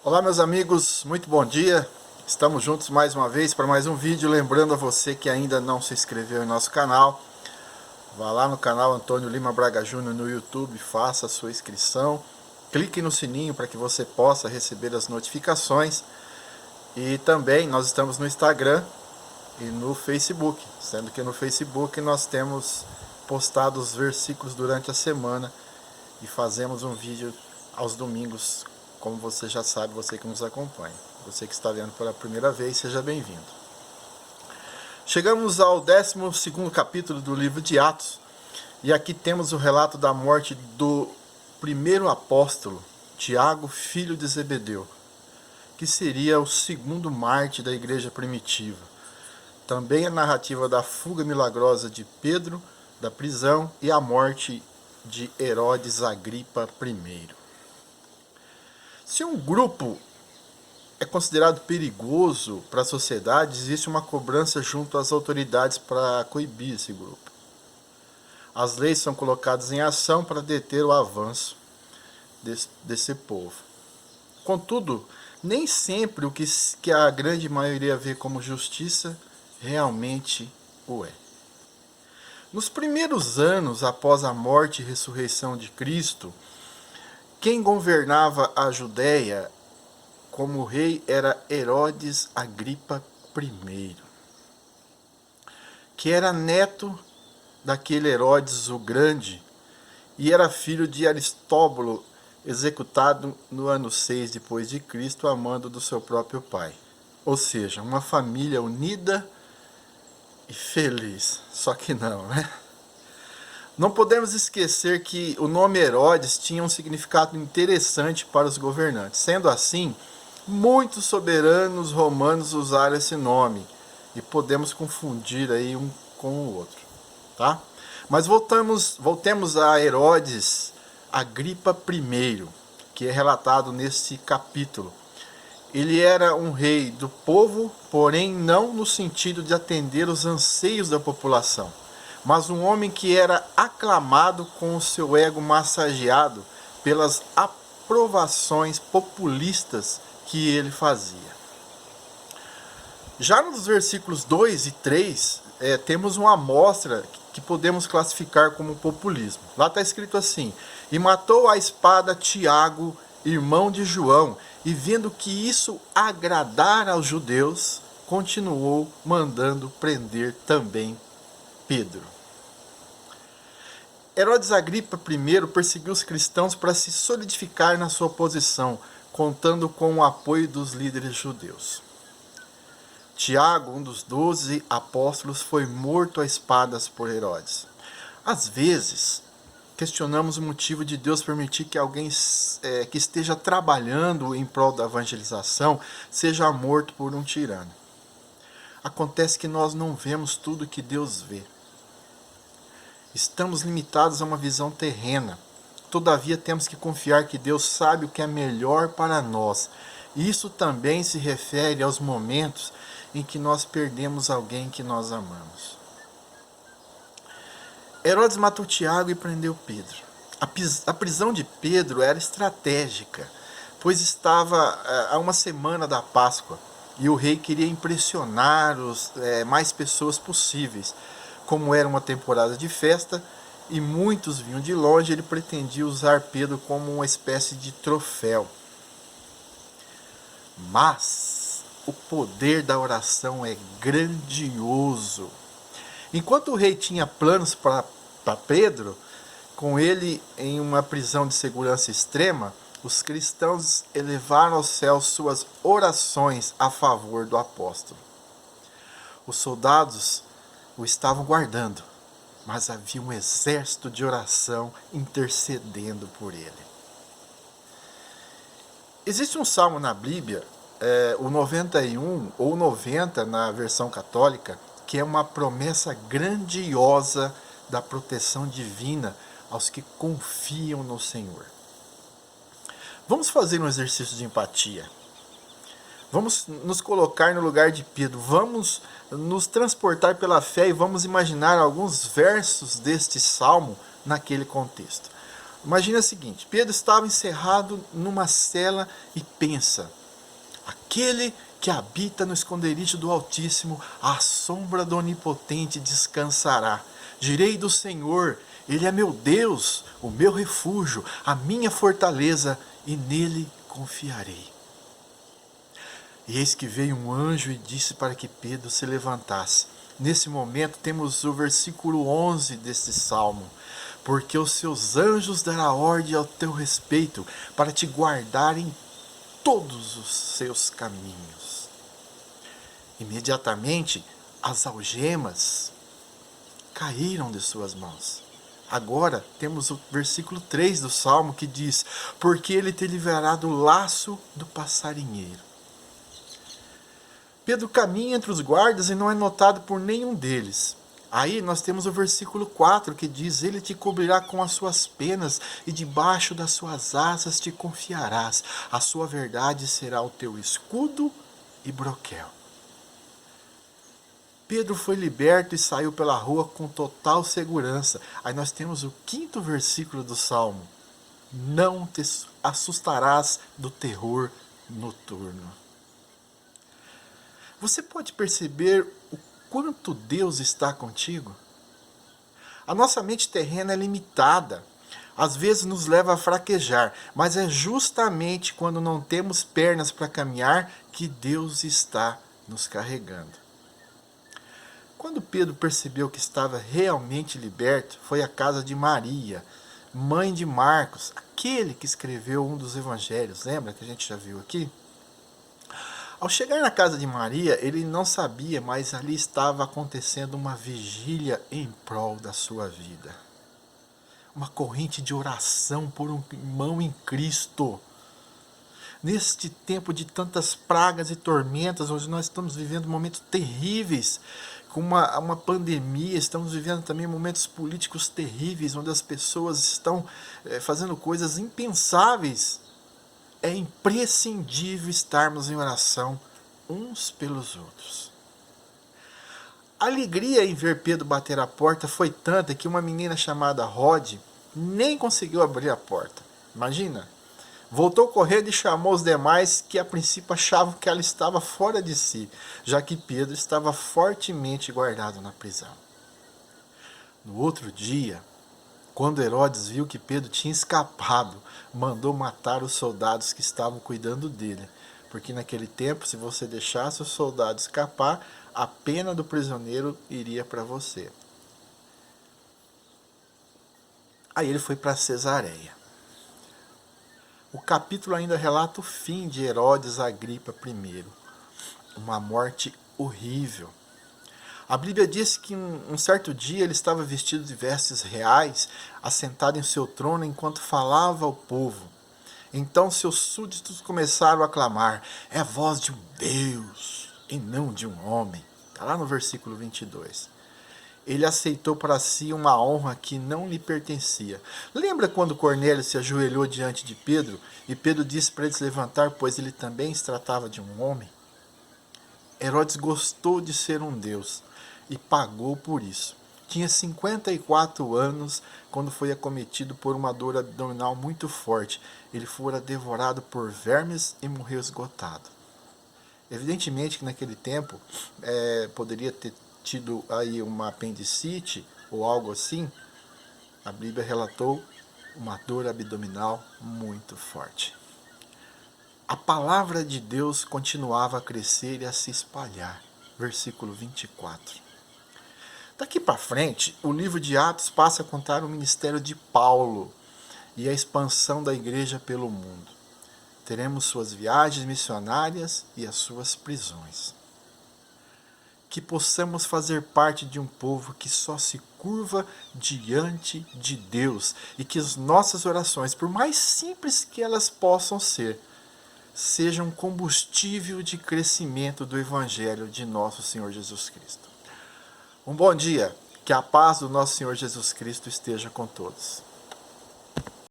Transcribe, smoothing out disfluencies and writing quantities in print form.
Olá meus amigos, muito bom dia. Estamos juntos mais uma vez para mais um vídeo. Lembrando a você que ainda não se inscreveu em nosso canal, vá lá no canal Antônio Lima Braga Júnior no YouTube, faça a sua inscrição, clique no sininho para que você possa receber as notificações. E também nós estamos no Instagram e no Facebook, sendo que no Facebook nós temos postado os versículos durante a semana e fazemos um vídeo aos domingos. Como você já sabe, você que nos acompanha. Você que está vendo pela primeira vez, seja bem-vindo. Chegamos ao 12º capítulo do livro de Atos. E aqui temos o relato da morte do primeiro apóstolo, Tiago, filho de Zebedeu, que seria o segundo mártir da igreja primitiva. Também a narrativa da fuga milagrosa de Pedro, da prisão e a morte de Herodes Agripa I. Se um grupo é considerado perigoso para a sociedade, existe uma cobrança junto às autoridades para coibir esse grupo. As leis são colocadas em ação para deter o avanço desse povo. Contudo, nem sempre o que a grande maioria vê como justiça realmente o é. Nos primeiros anos após a morte e ressurreição de Cristo, quem governava a Judéia como rei era Herodes Agripa I, que era neto daquele Herodes o Grande e era filho de Aristóbulo, executado no ano 6 depois de Cristo, a mando do seu próprio pai. Ou seja, uma família unida e feliz. Só que não, né? Não podemos esquecer que o nome Herodes tinha um significado interessante para os governantes. Sendo assim, muitos soberanos romanos usaram esse nome e podemos confundir aí um com o outro, tá? Mas voltemos a Herodes Agripa I, que é relatado nesse capítulo. Ele era um rei do povo, porém não no sentido de atender os anseios da população, mas um homem que era aclamado com o seu ego massageado pelas aprovações populistas que ele fazia. Já nos versículos 2 e 3, temos uma amostra que podemos classificar como populismo. Lá está escrito assim: e matou à espada Tiago, irmão de João, e vendo que isso agradara aos judeus, continuou mandando prender também Pedro. Herodes Agripa I perseguiu os cristãos para se solidificar na sua posição, contando com o apoio dos líderes judeus. Tiago, um dos 12 apóstolos, foi morto a espadas por Herodes. Às vezes, questionamos o motivo de Deus permitir que alguém que esteja trabalhando em prol da evangelização seja morto por um tirano. Acontece que nós não vemos tudo que Deus vê. Estamos limitados a uma visão terrena. Todavia, temos que confiar que Deus sabe o que é melhor para nós. Isso também se refere aos momentos em que nós perdemos alguém que nós amamos. Herodes matou Tiago e prendeu Pedro. A prisão de Pedro era estratégica, pois estava a uma semana da Páscoa e o rei queria impressionar mais pessoas possíveis. Como era uma temporada de festa e muitos vinham de longe, ele pretendia usar Pedro como uma espécie de troféu. Mas o poder da oração é grandioso. Enquanto o rei tinha planos para Pedro, com ele em uma prisão de segurança extrema, os cristãos elevaram aos céus suas orações a favor do apóstolo. Os soldados o estavam guardando, mas havia um exército de oração intercedendo por ele. Existe um salmo na Bíblia, o 91 ou 90 na versão católica, que é uma promessa grandiosa da proteção divina aos que confiam no Senhor. Vamos fazer um exercício de empatia. Vamos nos colocar no lugar de Pedro, vamos nos transportar pela fé e vamos imaginar alguns versos deste salmo naquele contexto. Imagina o seguinte, Pedro estava encerrado numa cela e pensa: aquele que habita no esconderijo do Altíssimo, à sombra do Onipotente descansará. Direi do Senhor, Ele é meu Deus, o meu refúgio, a minha fortaleza, e nele confiarei. E eis que veio um anjo e disse para que Pedro se levantasse. Nesse momento temos o versículo 11 deste salmo. Porque os seus anjos dará ordem ao teu respeito, para te guardar em todos os seus caminhos. Imediatamente as algemas caíram de suas mãos. Agora temos o versículo 3 do Salmo que diz: porque ele te livrará do laço do passarinheiro. Pedro caminha entre os guardas e não é notado por nenhum deles. Aí nós temos o versículo 4 que diz: ele te cobrirá com as suas penas e debaixo das suas asas te confiarás. A sua verdade será o teu escudo e broquel. Pedro foi liberto e saiu pela rua com total segurança. Aí nós temos o 5º versículo do Salmo: não te assustarás do terror noturno. Você pode perceber o quanto Deus está contigo? A nossa mente terrena é limitada. Às vezes nos leva a fraquejar, mas é justamente quando não temos pernas para caminhar que Deus está nos carregando. Quando Pedro percebeu que estava realmente liberto, foi à casa de Maria, mãe de Marcos, aquele que escreveu um dos evangelhos. Lembra que a gente já viu aqui? Ao chegar na casa de Maria, ele não sabia, mas ali estava acontecendo uma vigília em prol da sua vida. Uma corrente de oração por um irmão em Cristo. Neste tempo de tantas pragas e tormentas, onde nós estamos vivendo momentos terríveis, com uma pandemia, estamos vivendo também momentos políticos terríveis, onde as pessoas estão fazendo coisas impensáveis. É imprescindível estarmos em oração uns pelos outros. A alegria em ver Pedro bater a porta foi tanta que uma menina chamada Rod nem conseguiu abrir a porta. Imagina! Voltou correndo e chamou os demais, que a princípio achavam que ela estava fora de si, já que Pedro estava fortemente guardado na prisão. No outro dia, quando Herodes viu que Pedro tinha escapado, mandou matar os soldados que estavam cuidando dele, porque naquele tempo, se você deixasse o soldado escapar, a pena do prisioneiro iria para você. Aí ele foi para Cesareia. O capítulo ainda relata o fim de Herodes Agripa I, uma morte horrível. A Bíblia diz que um certo dia ele estava vestido de vestes reais, assentado em seu trono enquanto falava ao povo. Então seus súditos começaram a clamar: é a voz de um Deus e não de um homem. Está lá no versículo 22. Ele aceitou para si uma honra que não lhe pertencia. Lembra quando Cornélio se ajoelhou diante de Pedro e Pedro disse para ele se levantar, pois ele também se tratava de um homem? Herodes gostou de ser um Deus e pagou por isso. Tinha 54 anos quando foi acometido por uma dor abdominal muito forte. Ele fora devorado por vermes e morreu esgotado. Evidentemente que naquele tempo poderia ter tido aí uma apendicite ou algo assim. A Bíblia relatou uma dor abdominal muito forte. A palavra de Deus continuava a crescer e a se espalhar. Versículo 24. Daqui para frente, o livro de Atos passa a contar o ministério de Paulo e a expansão da igreja pelo mundo. Teremos suas viagens missionárias e as suas prisões. Que possamos fazer parte de um povo que só se curva diante de Deus e que as nossas orações, por mais simples que elas possam ser, sejam combustível de crescimento do Evangelho de nosso Senhor Jesus Cristo. Um bom dia, que a paz do nosso Senhor Jesus Cristo esteja com todos.